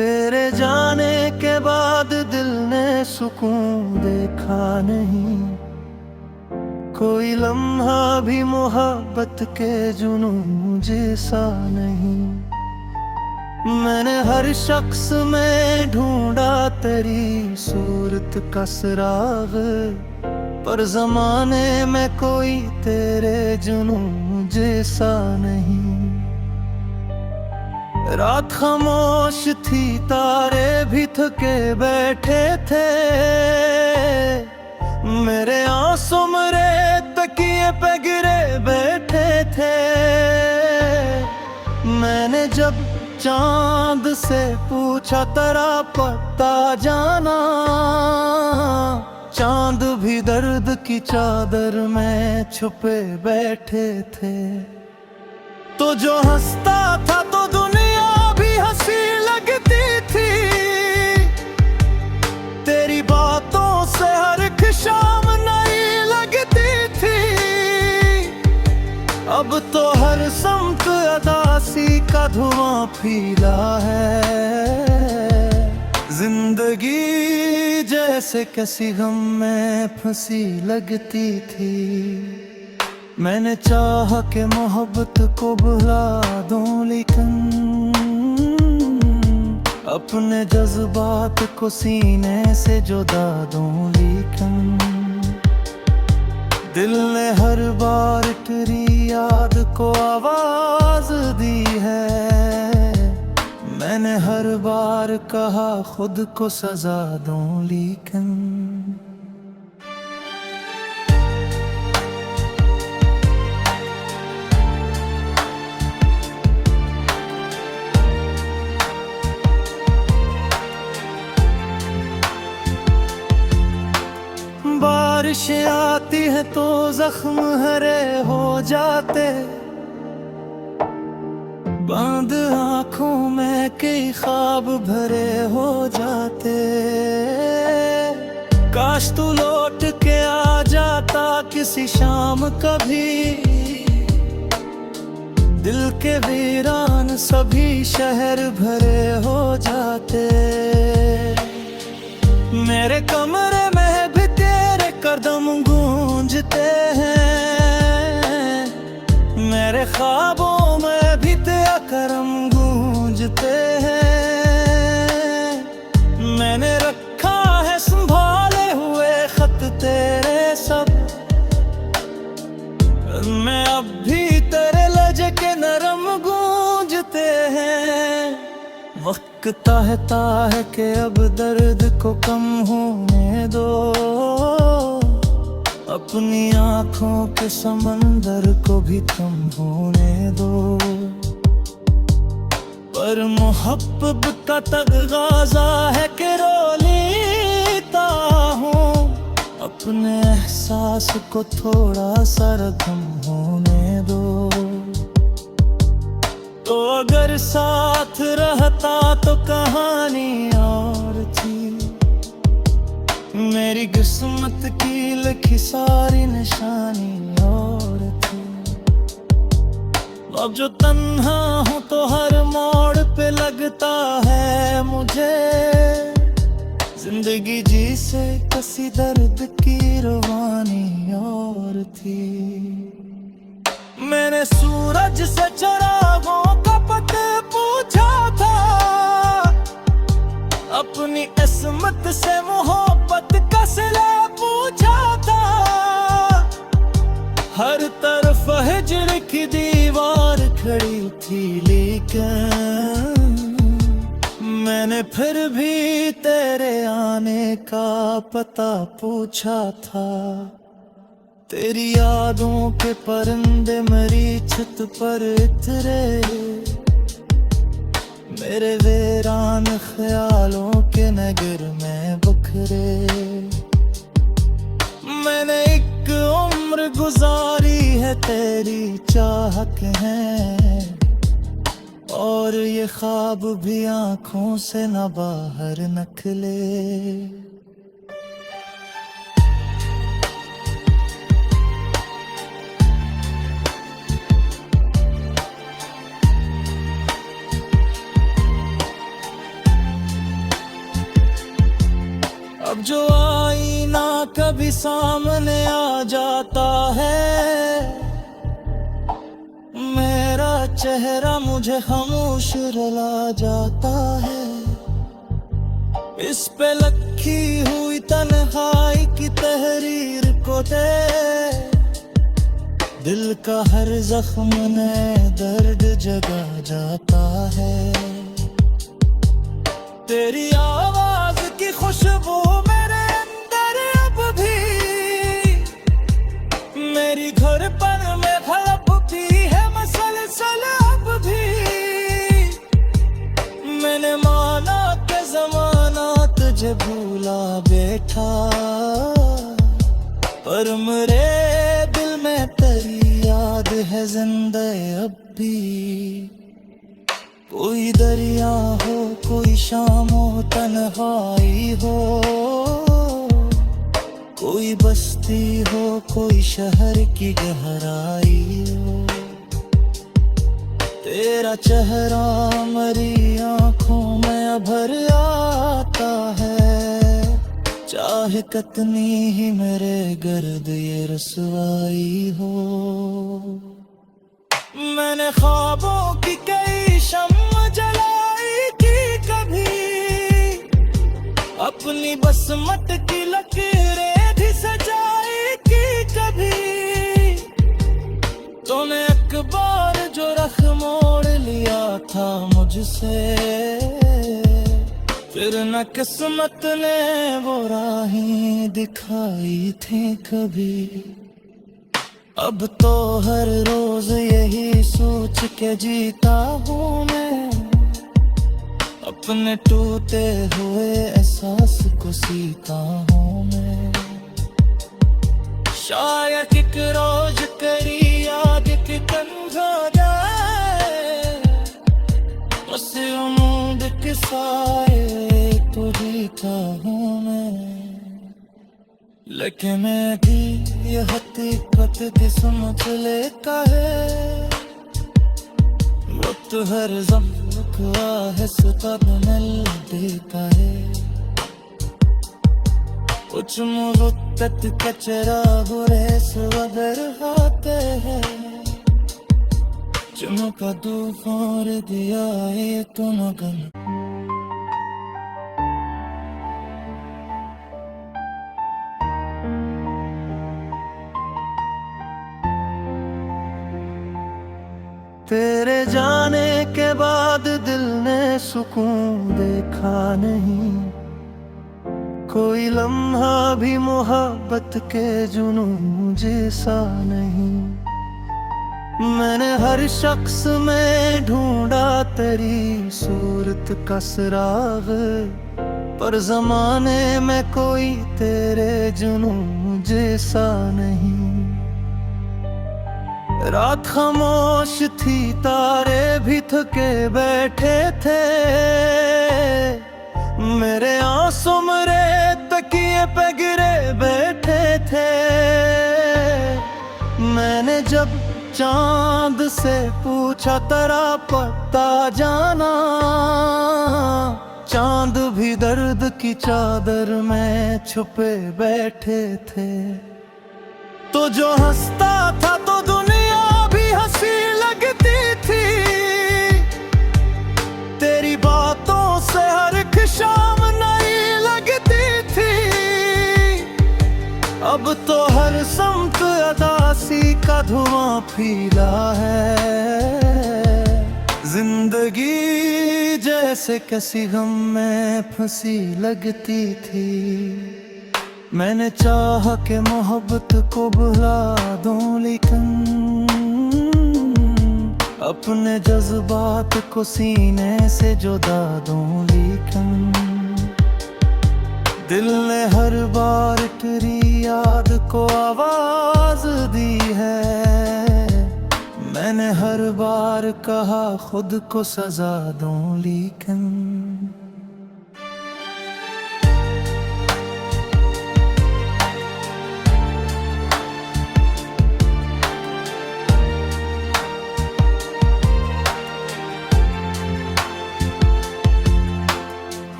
तेरे जाने के बाद दिल ने सुकून देखा नहीं, कोई लम्हा भी मोहब्बत के जुनून जैसा नहीं। मैंने हर शख्स में ढूंढा तेरी सूरत का सुराग, पर ज़माने में कोई तेरे जुनून जैसा नहीं। रात खामोश थी, तारे भी थके बैठे थे, मेरे आंसू मेरे तकिए पे गिरे बैठे थे। मैंने जब चांद से पूछा तेरा पता जाना, चांद भी दर्द की चादर में छुपे बैठे थे। तो जो हंसता था तो दुनिया भी हंसी लगती थी, तेरी बातों से हर एक शाम नई लगती थी। अब तो हर समत अदासी का धुआं फीला है, जिंदगी जैसे किसी गम में फंसी लगती थी। मैंने चाहा कि मोहब्बत को भुला दूं, लेकिन अपने जज्बात को सीने से जुदा दूं, लेकिन दिल ने हर बार तेरी याद को आवाज दी है। मैंने हर बार कहा खुद को सजा दूं, लेकिन बारिशें आती हैं तो जख्म हरे हो जाते, बंद आंखों में कई ख्वाब भरे हो जाते। काश तू लौट के आ जाता किसी शाम कभी, दिल के वीरान सभी शहर भरे हो जाते। मेरे कमरे में भी तेरे कदम गूंजते हैं, मेरे ख्वाबों में भी तेरा करम गूंजते हैं। मैंने रखा है संभाले हुए खत तेरे सब, मैं अब भी तेरे लहजे के नरम गूंजते हैं। वक्त कहता है कि अब दर्द को कम होने दो, अपनी आंखों के समंदर को भी कम होने दो। पर मोहब्बत का तगाज़ा है कि रो लेता हूँ, अपने एहसास को थोड़ा सा रकम होने दो। तो अगर साथ रहता तो कहानी और थी, मेरी किस्मत की लिखी सारी निशानी और थी। अब जो तन्हा हूँ तो हर मोड़ पे लगता है मुझे, जिंदगी जी से किसी दर्द की रवानी और थी। मैंने सूरज से चरागों का पता पूछा था, अपनी किस्मत से मोहब्बत का सिला पूछा था। हर तरफ हिजर की दीवार खड़ी थी, लेकिन मैंने फिर भी तेरे आने का पता पूछा था। तेरी यादों के परिंदे मेरी छत पर इतरे, मेरे वीरान ख्यालों के नगर में बखरे। मैंने एक उम्र गुजारी है तेरी चाहत है, और ये ख्वाब भी आंखों से न बाहर निकले। अब जो आईना कभी सामने आ जाता है, मेरा चेहरा मुझे खामोश रुला जाता है। इस पे लखी हुई तन्हाई की तहरीर को दे, दिल का हर जख्म ने दर्द जगा जाता है। तेरी आवाज की खुशबू मेरे अंदर अब भी, मेरी घर पर में खलपती है मसलसल अब भी। मैंने माना के जमाना तुझे भूला बैठा, पर मेरे दिल में तेरी याद है जिंदा अब भी। कोई दरिया हो, कोई शाम हो, तन्हाई हो, कोई बस्ती हो, कोई शहर की गहराई हो, तेरा चेहरा मेरी आंखों में भर आता है। चाहे कितनी ही मेरे गर्द ये रसवाई हो। मैंने ख्वाबों की कई शम्म जलाई थी कभी, अपनी बसमत की लकीरें भी सजाई थी कभी। तूने एक बार जो रख मोड़ लिया था मुझसे, फिर न किस्मत ने वो राहें दिखाई थी कभी। अब तो हर रोज यही सोच के जीता हूँ मैं, अपने टूटे हुए एहसास को सीता हूँ मैं। शायद एक रोज करी याद की कंधा जाए, बस उम्मीद के साए तो जीता हूँ मैं। लेकिन मैं भी ये हकीकत भी समझ लेता है, वक्त हर ज़ख्म का हिस्सा मिल देता है। कुछ मुद्दत कचरा बुरे सवर आते हैं, चमका तूफान दिया है तो मगन। तेरे जाने के बाद दिल ने सुकून देखा नहीं, कोई लम्हा भी मोहब्बत के जुनून जैसा नहीं। मैंने हर शख्स में ढूंढा तेरी सूरत का सुराग, पर जमाने में कोई तेरे जुनून जैसा नहीं। रात खामोश थी, तारे भी थके बैठे थे, मेरे आंसू मेरे तकिए पे गिरे बैठे थे। मैंने जब चांद से पूछा तेरा पता जाना, चांद भी दर्द की चादर में छुपे बैठे थे। तो जो हंसता था तो दुनिया भी हंसी लगती थी, तेरी बातों से हर एक शाम नई लगती थी। अब तो हर समत अदासी का धुआं फैला है, जिंदगी जैसे किसी गम में फंसी लगती थी। मैंने चाह के मोहब्बत को भुला दूं, लेकिन अपने जज्बात को सीने से जुदा दूं, लेकिन दिल ने हर बार तेरी याद को आवाज दी है। मैंने हर बार कहा खुद को सजा दूं, लेकिन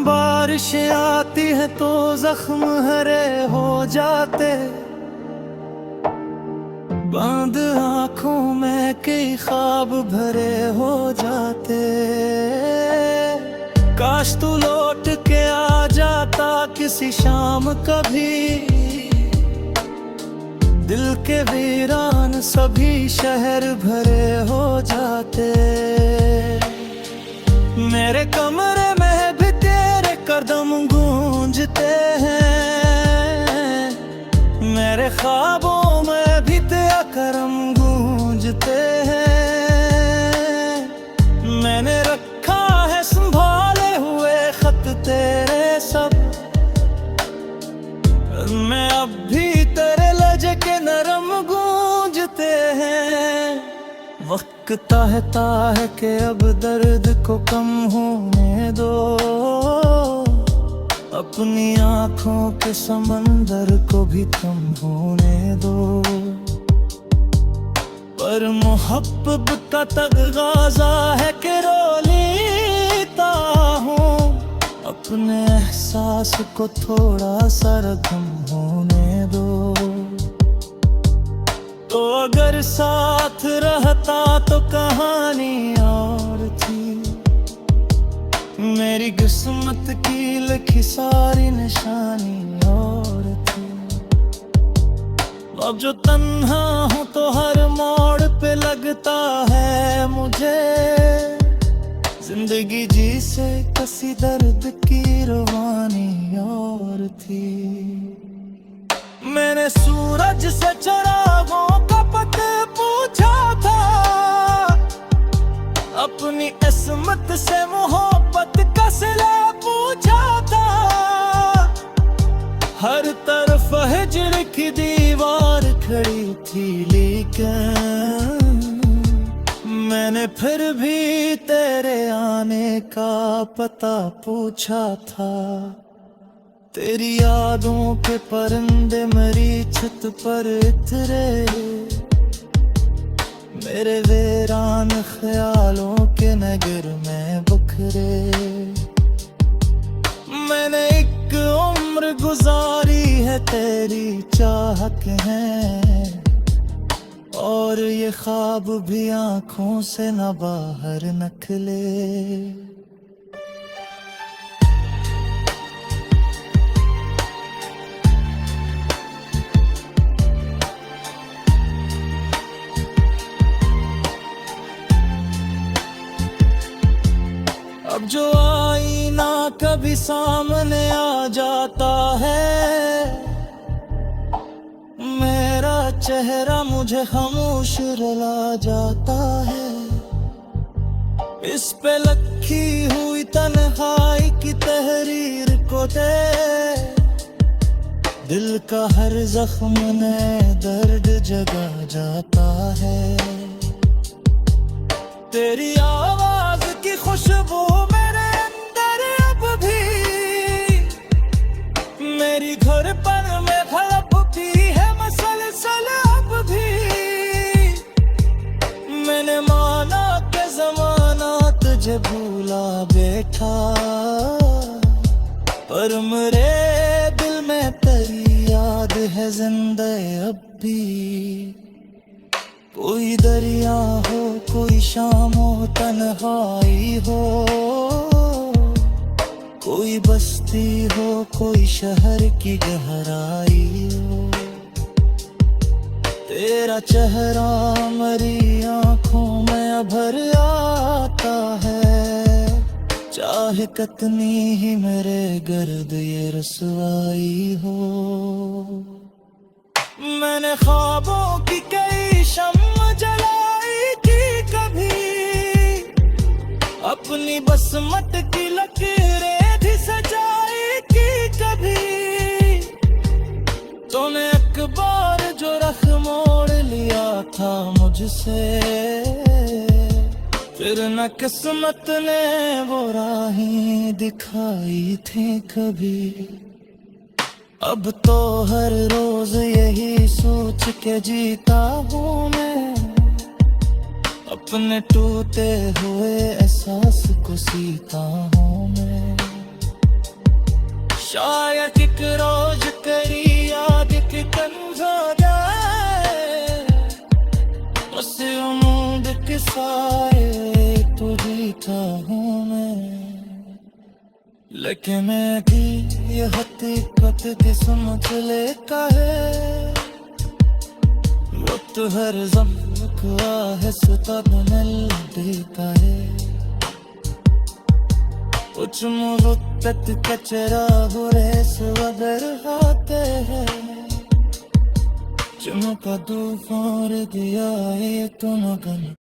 बारिश आती है तो जख्म हरे हो जाते, बंद आंखों में कई ख्वाब भरे हो जाते। काश तू लौट के आ जाता किसी शाम कभी, दिल के वीरान सभी शहर भरे हो जाते। मेरे कमरे में भी तेरे कदम गूंजते हैं, मेरे ख्वाबों में भी तेरा करम गूंजते हैं। मैंने रखा है संभाले हुए खत तेरे सब, मैं अब भी तेरे लहजे के नरम गूंजते हैं। वक्त कहता है कि अब दर्द को कम होने दो, अपनी आंखों के समंदर को भी कम होने दो। पर मोहब्बत का तगाज़ा है कि रो लेता हूँ, अपने एहसास को थोड़ा सा रकम होने दो। तो अगर साथ रहता तो कहानी और थी, मेरी किस्मत की लिखी सारी निशानी और थी। अब जो तन्हा हूँ तो हर मोड़ पे लगता है मुझे, जिंदगी जी से कसी दर्द की रवानी और थी। मैंने सूरज से चिरागों का पता पूछा था, अपनी किस्मत से मोहब्बत का सिला पूछा था। हर तरफ हिजर की दीवार खड़ी थी, लेकिन मैंने फिर भी तेरे आने का पता पूछा था। तेरी यादों के परिंदे मेरी छत पर इतरे, मेरे वीरान ख्यालों के नगर में बिखरे। मैंने एक उम्र गुजारी है तेरी चाहत है, और ये ख्वाब भी आंखों से न बाहर निकले। अब जो आईना कभी सामने आ जाता है, मेरा चेहरा मुझे खामोश रुला जाता है। इस पे लखी हुई तन्हाई की तहरीर को दे, दिल का हर जख्म ने दर्द जगा जाता है। तेरी आवाज की खुशबू मेरे अंदर अब भी, मेरी घर पर में खलपती है मसलसल अब भी। मैंने माना के जमाना तुझे भूला बैठा, पर मेरे दिल में तेरी याद है जिंदा अब भी। कोई दरिया हो, कोई शाम हो, तन्हाई हो, कोई बस्ती हो, कोई शहर की गहराई हो। तेरा चेहरा मेरी आंखों में भर आता है, चाहे कितनी ही मेरे गर्द ये रसवाई हो। मैंने ख्वाबों की कई शम्म जलाई थी कभी, अपनी बसमत की लकीरें भी सजाई थी कभी। तूने एक बार जो रख मोड़ लिया था मुझसे, फिर न किस्मत ने वो राहें दिखाई थी कभी। अब तो हर रोज यही सोच के जीता हूँ मैं, अपने टूटे हुए एहसास को सीता हूँ मैं। शायद एक रोज करी याद के कंजा जाए बस उम्मीद के सारे तुझी हूँ मैं लेकिन मैं भी ये हकीकत की समझ लेता है वक्त हर ज़ख्म को आहिस्ता मिल देता है कुछ मुद्दत कचरा बुरे सवर आते हैं चुमका तूफान दिया है तुम गन